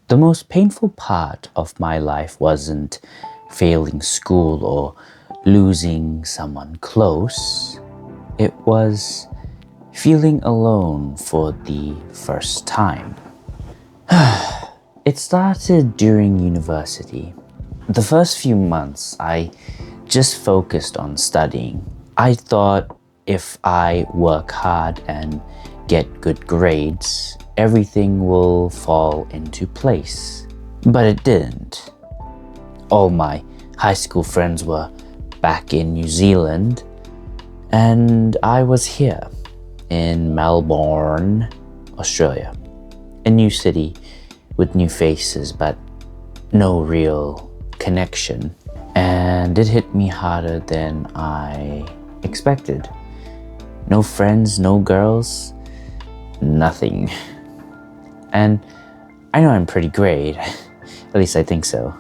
The most painful part of my life wasn't failing school or losing someone close. It was feeling alone for the first time. It started during university. The first few months, I just focused on studying. I thought if I work hard and get good grades, everything will fall into place. But it didn't. All my high school friends were back in New Zealand, and I was here in Melbourne, Australia. A new city with new faces, but no real connection. And it hit me harder than I expected. No friends, no girls, nothing. And I know I'm pretty great. At least I think so.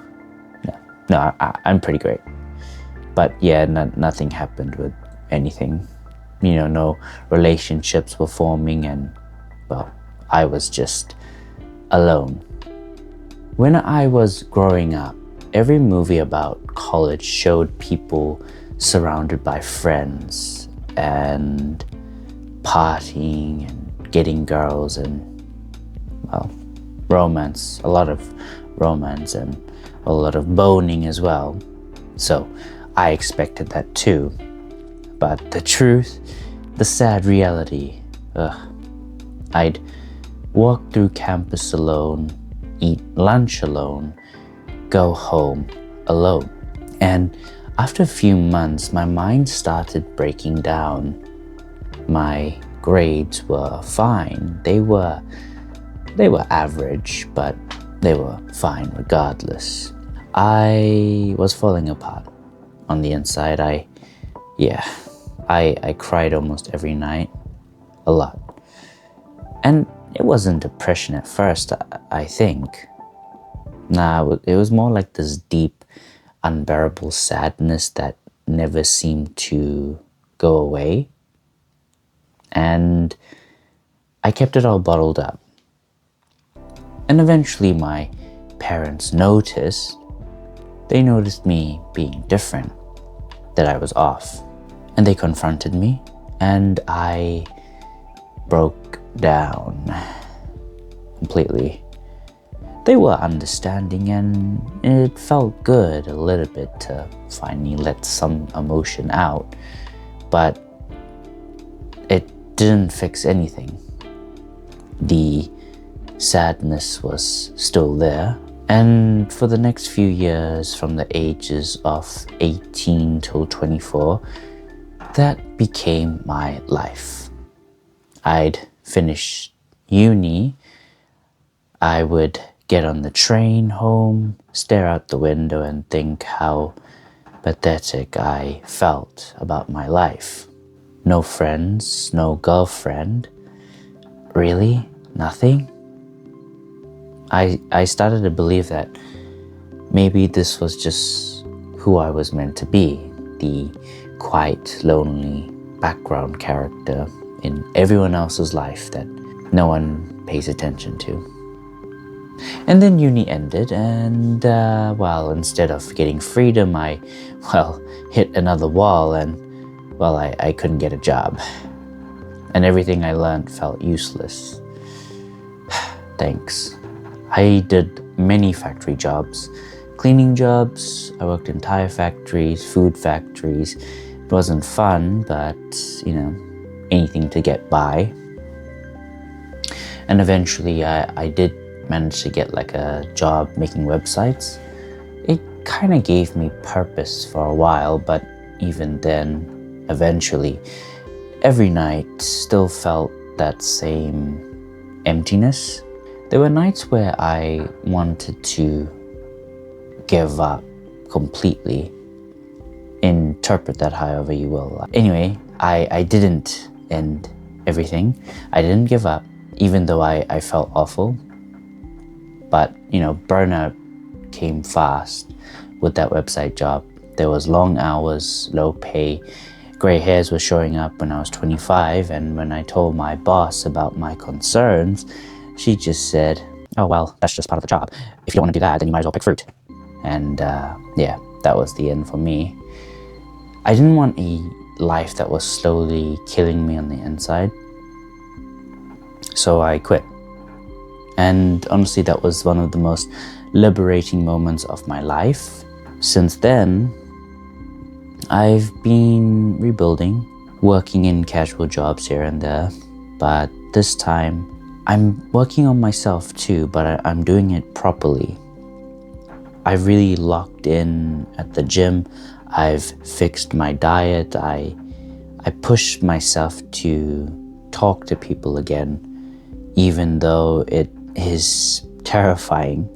I'm pretty great. But yeah, nothing happened with anything. No relationships were forming, and well, I was just alone. When I was growing up, every movie about college showed people surrounded by friends and partying and getting girls and, well, romance, a lot of romance and a lot of boning as well. So I expected that too. But the truth, the sad reality, I'd walk through campus alone, eat lunch alone, go home alone. And after a few months, my mind started breaking down. My grades were fine. They were average, but they were fine regardless. I was falling apart on the inside. I cried almost every night, a lot. And it wasn't depression at first, I think. It was more like this deep, unbearable sadness that never seemed to go away. And I kept it all bottled up. And eventually my parents noticed. They noticed me being different, that I was off. And they confronted me, and I broke down completely. They were understanding, and it felt good a little bit to finally let some emotion out, but it didn't fix anything. The sadness was still there, and for the next few years, from the ages of 18 till 24, that became my life. I'd finish uni, I would get on the train home, stare out the window and think how pathetic I felt about my life. No friends, no girlfriend. Really? Nothing? I started to believe that maybe this was just who I was meant to be, the quiet, lonely background character in everyone else's life that no one pays attention to. And then uni ended, and instead of getting freedom, I hit another wall, and I couldn't get a job. And everything I learned felt useless. Thanks. I did many factory jobs, cleaning jobs. I worked in tire factories, food factories. It wasn't fun, but anything to get by. And eventually I did manage to get like a job making websites. It kind of gave me purpose for a while, but even then, eventually, every night still felt that same emptiness. There were nights where I wanted to give up completely. Interpret that however you will. Anyway, I didn't end everything. I didn't give up, even though I felt awful. But, burnout came fast with that website job. There was long hours, low pay. Gray hairs were showing up when I was 25, and when I told my boss about my concerns, she just said, oh, well, that's just part of the job. If you don't want to do that, then you might as well pick fruit. And yeah, that was the end for me. I didn't want a life that was slowly killing me on the inside. So I quit. And honestly, that was one of the most liberating moments of my life. Since then, I've been rebuilding, working in casual jobs here and there. But this time, I'm working on myself too, but I'm doing it properly. I've really locked in at the gym. I've fixed my diet. I pushed myself to talk to people again, even though it is terrifying.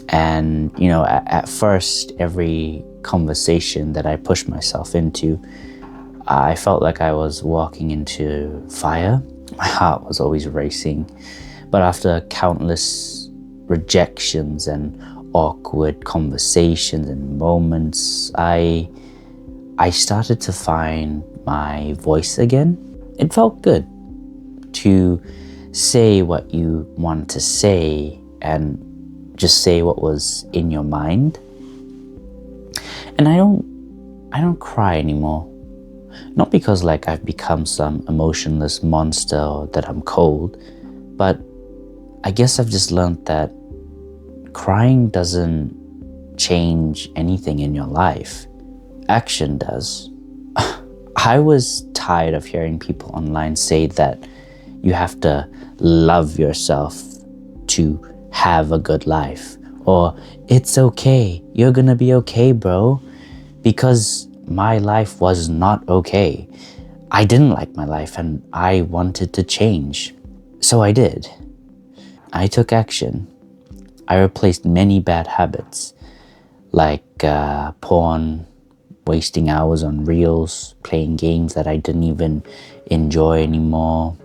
And, you know, at first, every conversation that I pushed myself into, I felt like I was walking into fire. My heart was always racing. But after countless rejections and awkward conversations and moments, I started to find my voice again. It felt good to say what you want to say and just say what was in your mind. And I don't cry anymore. Not because like I've become some emotionless monster or that I'm cold, but I guess I've just learned that crying doesn't change anything in your life. Action does. I was tired of hearing people online say that you have to love yourself to have a good life. Or, it's okay, you're gonna be okay, bro. Because my life was not okay. I didn't like my life and I wanted to change. So I did. I took action. I replaced many bad habits like porn, wasting hours on reels, playing games that I didn't even enjoy anymore.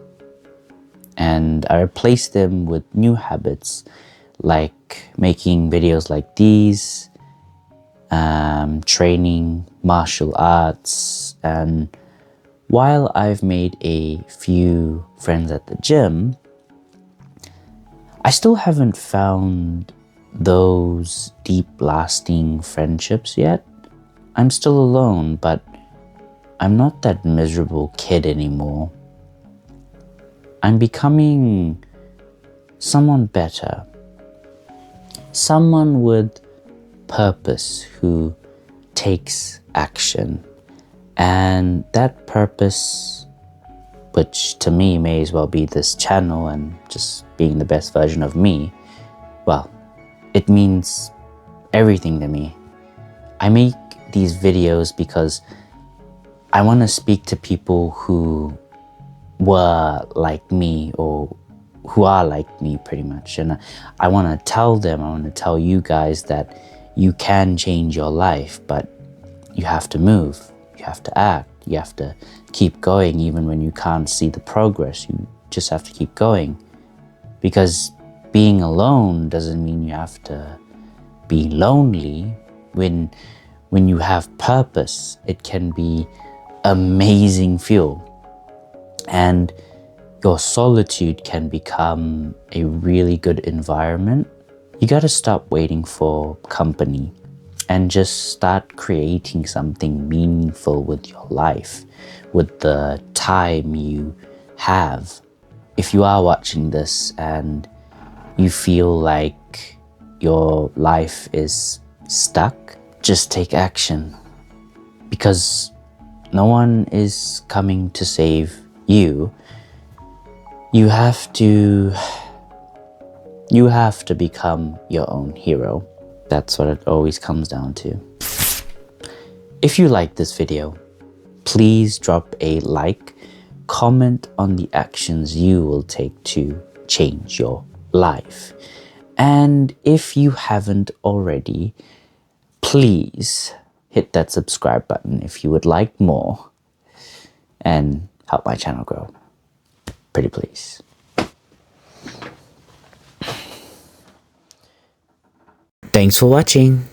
And I replaced them with new habits like making videos like these, training martial arts. And while I've made a few friends at the gym, I still haven't found those deep lasting friendships yet. I'm still alone, but I'm not that miserable kid anymore. I'm becoming someone better. Someone with purpose who takes action. And that purpose, which to me may as well be this channel and just being the best version of me, well, it means everything to me. I make these videos because I want to speak to people who were like me or who are like me pretty much. And I want to tell them, I want to tell you guys that you can change your life, but you have to move, you have to act, you have to keep going even when you can't see the progress. You just have to keep going. Because being alone doesn't mean you have to be lonely. When you have purpose, it can be amazing fuel. And your solitude can become a really good environment. You gotta stop waiting for company and just start creating something meaningful with your life, with the time you have. If you are watching this and you feel like your life is stuck, just take action. Because no one is coming to save you. You have to become your own hero. That's what it always comes down to. If you like this video, please drop a like, comment on the actions you will take to change your life. And if you haven't already, please hit that subscribe button if you would like more and help my channel grow. Pretty please. Thanks for watching.